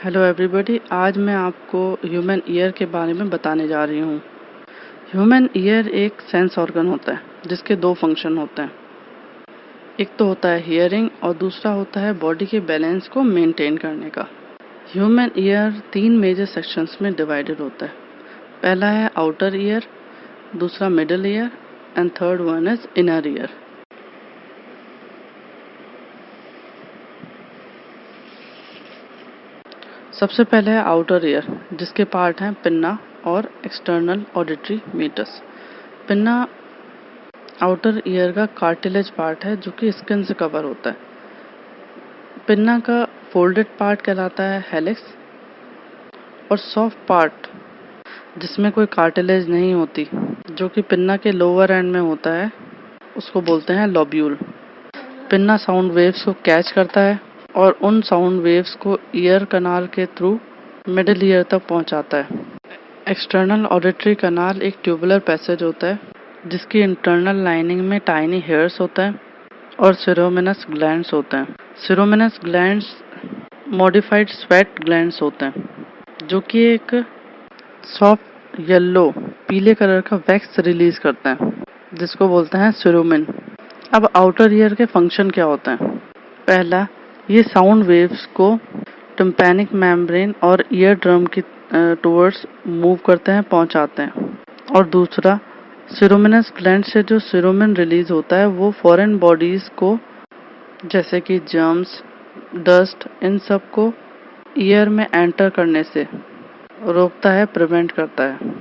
Hello everybody, आज मैं आपको ह्यूमन ईयर के बारे में बताने जा रही हूँ। ह्यूमन ईयर एक सेंस ऑर्गन होता है जिसके दो फंक्शन होते हैं। एक तो होता है हियरिंग और दूसरा होता है बॉडी के बैलेंस को मेंटेन करने का। ह्यूमन ईयर 3 मेजर सेक्शंस में डिवाइडेड होता है। पहला है आउटर ईयर, दूसरा middle ear and third one is inner ear. सबसे पहले है आउटर ईयर, जिसके पार्ट हैं पिन्ना और external auditory meatus. Pinna outer ear का कार्टिलेज पार्ट है जो कि स्किन से कवर होता है। पिन्ना का फोल्डेड पार्ट कहलाता है हेलिक्स और सॉफ्ट पार्ट जिसमें कोई कार्टिलेज नहीं होती, जो कि पिन्ना के लोअर एंड में होता है, उसको बोलते हैं लोब्यूल। पिन्ना साउंड वेव्स को कैच करता है और उन साउंड वेव्स को ईयर कनाल के थ्रू मिडिल ईयर तक पहुंचाता है। एक्सटर्नल ऑडिटरी कनाल एक ट्यूबुलर पैसेज होता है जिसकी इंटरनल लाइनिंग में टाइनी हेयर्स होता है और सिरोमिनस ग्लैंड्स होते हैं। सिरोमिनस ग्लैंड्स मॉडिफाइड स्वेट ग्लैंड्स होते हैं जो कि एक सॉफ्ट येलो पीले कलर का वैक्स रिलीज करते हैं जिसको बोलते हैं सिरोमिन। अब आउटर ईयर के फंक्शन क्या होते हैं? पहला, ये साउंड वेव्स को टिम्पैनिक मेम्ब्रेन और ईयर ड्रम की टुवर्ड्स मूव करते हैं, पहुंचाते हैं। और दूसरा, सिरोमिनस ग्लैंड से जो सिरोमिन रिलीज होता है वो फॉरेन बॉडीज को, जैसे कि जर्म्स, डस्ट, इन सब को ईयर में एंटर करने से रोकता है, प्रिवेंट करता है।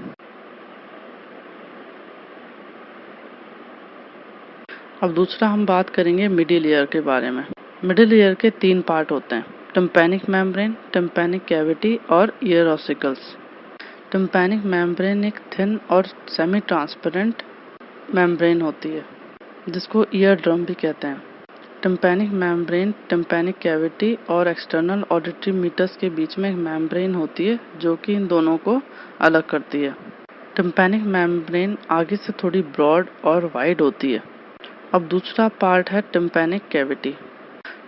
अब दूसरा हम बात करेंगे मिडिल ईयर के बारे में। मिडिल ईयर के 3 पार्ट होते हैं: टिम्पैनिक मेम्ब्रेन, टिम्पैनिक कैविटी और ईयर ऑसिकल्स। टिम्पैनिक मेम्ब्रेन एक थिन और सेमी ट्रांसपेरेंट मेम्ब्रेन होती है जिसको ईयर ड्रम भी कहते हैं। टिम्पैनिक मेम्ब्रेन टिम्पैनिक कैविटी और एक्सटर्नल ऑडिटरी मीटर्स के बीच में एक मेम्ब्रेन होती है जो कि इन दोनों को अलग करती है। टिम्पैनिक मेम्ब्रेन आगे से थोड़ी ब्रॉड और वाइड होती है। अब दूसरा पार्ट है टिम्पैनिक कैविटी।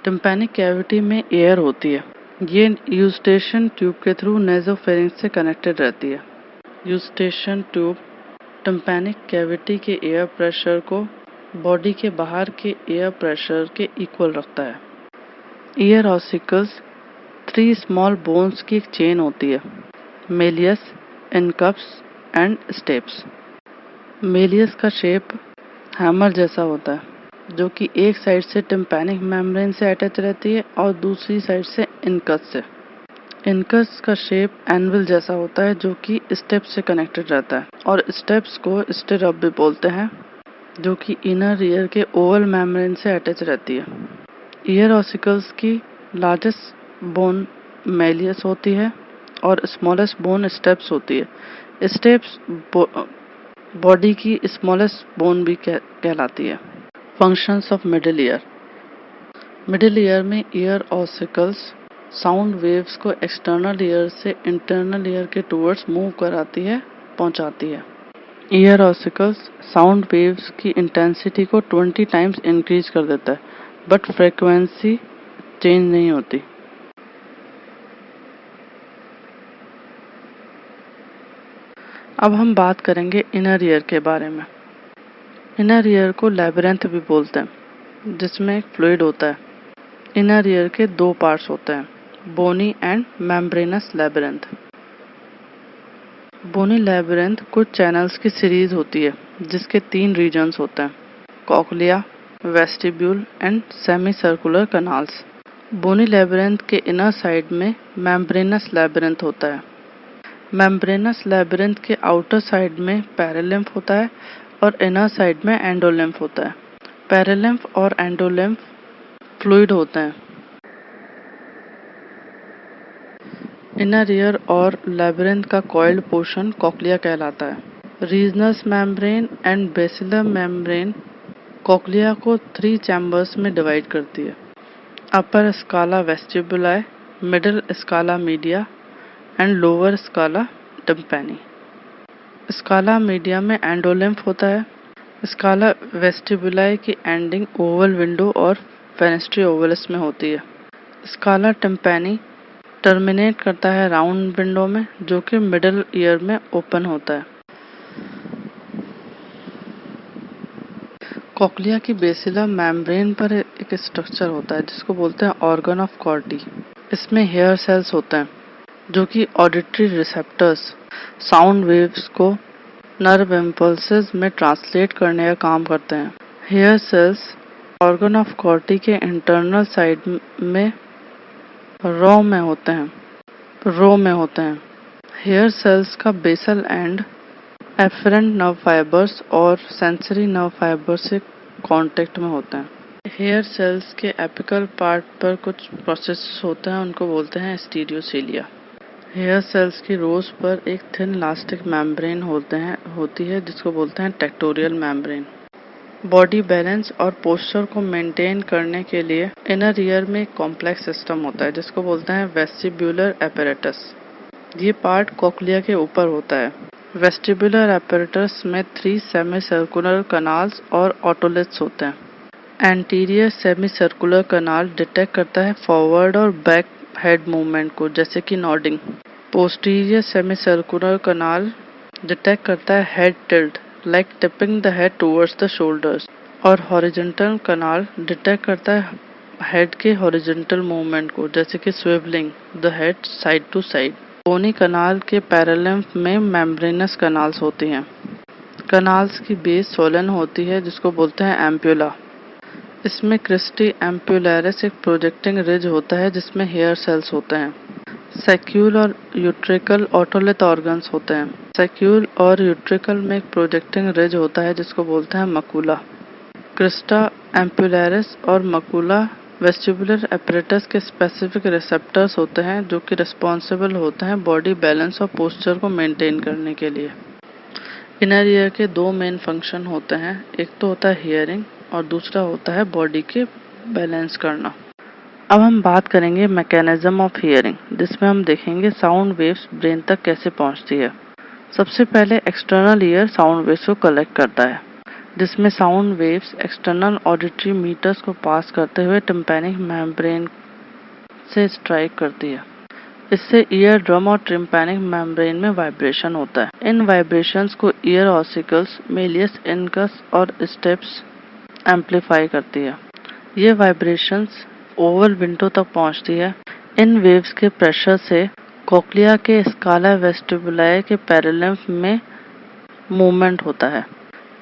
टिम्पैनिक कैविटी में एयर होती है। ये यूस्टेशन ट्यूब के थ्रू नेज़ोफेरिंक्स से कनेक्टेड रहती है। यूस्टेशन ट्यूब टिम्पैनिक कैविटी के एयर प्रेशर को बॉडी के बाहर के एयर प्रेशर के इक्वल रखता है। ईयर ऑसिकल्स 3 स्मॉल बोन्स की एक चेन होती है: मेलियस, इनकप्स एंड स्टेप्स। मेलियस का शेप हैमर जैसा होता है जो कि एक साइड से टिम्पैनिक मेम्ब्रेन से अटैच रहती है और दूसरी साइड से इनकस से। इनकस का शेप एनविल जैसा होता है जो कि स्टेप्स से कनेक्टेड रहता है और स्टेप्स को स्टिरअप भी बोलते हैं, जो कि इनर ईयर के ओवल मेम्ब्रेन से अटैच रहती है। ईयर ऑसिकल्स की लार्जेस्ट बोन मेलियस होती है और स्मॉलेस्ट बोन स्टेप्स होती है। स्टेप्स बॉडी की स्मॉलेस्ट बोन भी कहलाती है। Functions of middle ear. Middle ear में ईयर ऑसिकल्स साउंड वेव्स को एक्सटर्नल ईयर से इंटरनल ईयर के टुवर्ड्स मूव कराती है, पहुंचाती है। ईयर ऑसिकल्स साउंड वेव्स की इंटेंसिटी को 20 टाइम्स इंक्रीज कर देता है, बट फ्रीक्वेंसी चेंज नहीं होती। अब हम बात करेंगे इनर ईयर के बारे में। इनर ईयर को लैबिरिंथ भी बोलते हैं, जिसमें एक फ्लूइड होता है। इनर ईयर के 2 पार्ट्स होते हैं: bony and membranous labyrinth. Bony labyrinth कुछ चैनल्स की सीरीज होती है जिसके 3 रीजन्स होते हैं: cochlea, vestibule and semi circular canals. Bony labyrinth के इनर साइड में मेम्ब्रेनस लैबिरिंथ होता है। मेम्ब्रेनस लैबिरिंथ के आउटर साइड में पैरालिम्फ होता है और इनर साइड में एंडोलिम्फ होता है। पैरालिम्फ और एंडोलिम्फ फ्लूइड होते हैं। इनर ईयर और लैबिरिंथ का कॉइल्ड पोर्शन कॉक्लिया कहलाता है। Reissner's membrane and basilar membrane cochlea को 3 चैम्बर्स में डिवाइड करती है: upper scala vestibuli, middle scala media and lower scala tympani. Scala media में एंडोलिम्फ होता है। स्काला वेस्टिबुलाई की एंडिंग ओवल विंडो और फेनेस्ट्री ओवलिस में होती है। स्काला टिम्पैनी टर्मिनेट करता है राउंड विंडो में जो कि मिडिल ईयर में ओपन होता है। कॉक्लिया की बेसिलर मेम्ब्रेन पर एक स्ट्रक्चर होता है जिसको बोलते हैं ऑर्गन ऑफ कॉर्टी। इसमें हेयर सेल्स होते हैं जो कि ऑडिटरी रिसेप्टर्स साउंड वेव्स को नर्व इम्पल्सेस में ट्रांसलेट करने का काम करते हैं। Hair cells organ of Corti के इंटरनल साइड में रो में होते हैं। हेयर सेल्स का basal end efferent nerve fibres और सेंसरी नर्व फाइबर से कांटेक्ट में होते हैं। हेयर सेल्स के एपिकल पार्ट पर कुछ प्रोसेस होते हैं, उनको बोलते हैं स्टीरियोसीलिया। हेयर सेल्स की रोज पर एक थिन इलास्टिक मेम्ब्रेन होती है जिसको बोलते हैं टेक्टोरियल मेम्ब्रेन। बॉडी बैलेंस और पोस्चर को मेंटेन करने के लिए इनर ईयर में एक कॉम्प्लेक्स सिस्टम होता है जिसको बोलते हैं वेस्टिब्युलर एपैरेटस। ये पार्ट कॉक्लिया के ऊपर होता है। वेस्टिब्युलर एपैरेटस में 3 सेमी सर्कुलर कनाल्स और ऑटोलिथ्स होते हैं। Anterior semi circular canal detect करता है फॉरवर्ड और बैक हेड मूवमेंट को, जैसे कि nodding. Posterior semi circular canal detect करता है head tilt like tipping the head towards the shoulders, और हॉरिजॉन्टल कनाल डिटेक्ट करता है हेड के हॉरिजॉन्टल मूवमेंट को, जैसे कि swivelling the head side to side. Bony canal के पैरेलल में मेम्ब्रेनस कनाल्स होती हैं। कनाल्स की बेस सोलन होती है जिसको बोलते हैं एम्प्यूला। इसमें क्रिस्टी एम्प्यूलरिस एक प्रोजेक्टिंग रिज होता है जिसमें हेयर सेल्स होते हैं। सैक्यूल और यूट्रिकल ऑटोलिथ ऑर्गन्स होते हैं। सैक्यूल और यूट्रिकल में एक प्रोजेक्टिंग रिज होता है जिसको बोलते हैं मकुला। क्रिस्टा एम्प्यूलरिस और मकुला वेस्टिबुलर एपैरेटस के स्पेसिफिक रिसेप्टर्स होते हैं जो कि रिस्पॉन्सिबल होते हैं बॉडी बैलेंस और पोस्चर को मेंटेन करने के लिए। इनर ईयर के 2 मेन फंक्शन होते हैं, एक तो होता है हियरिंग और दूसरा होता है बॉडी के बैलेंस करना। अब हम बात करेंगे मैकेनिज्म ऑफ हियरिंग, जिसमें हम देखेंगे साउंड वेव्स ब्रेन तक कैसे पहुंचती है। सबसे पहले एक्सटर्नल ईयर साउंड वेव्स को कलेक्ट करता है, जिसमें sound waves external auditory meatus को पास करते हुए टिम्पैनिक मेम्ब्रेन से स्ट्राइक करती है। इससे ईयर ड्रम और टिम्पैनिक मेम्ब्रेन में वाइब्रेशन होता है। इन वाइब्रेशंस को ईयर ऑसिकल्स, मेलियस इनकस और स्टेप्स एम्पलीफाई करती है। ये वाइब्रेशंस ओवल विंडो तक पहुंचती है। इन वेव्स के प्रेशर से कॉक्लिया के स्काला वेस्टिबुलाई के पैरेलल में मूवमेंट होता है।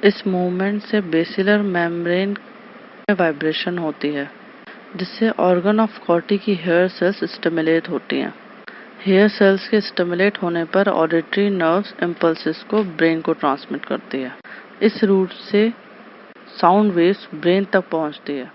इस मूवमेंट से बेसिलर मेम्ब्रेन में वाइब्रेशन होती है, जिससे ऑर्गन ऑफ कॉर्टी की हेयर सेल्स स्टिमुलेट होती हैं। हेयर सेल्स के स्टिमुलेट होने पर ऑडिटरी नर्व्स इम्पल्सेस को ब्रेन को ट्रांसमिट करती है। इस रूट से साउंड वेव्स ब्रेन तक पहुंचती है।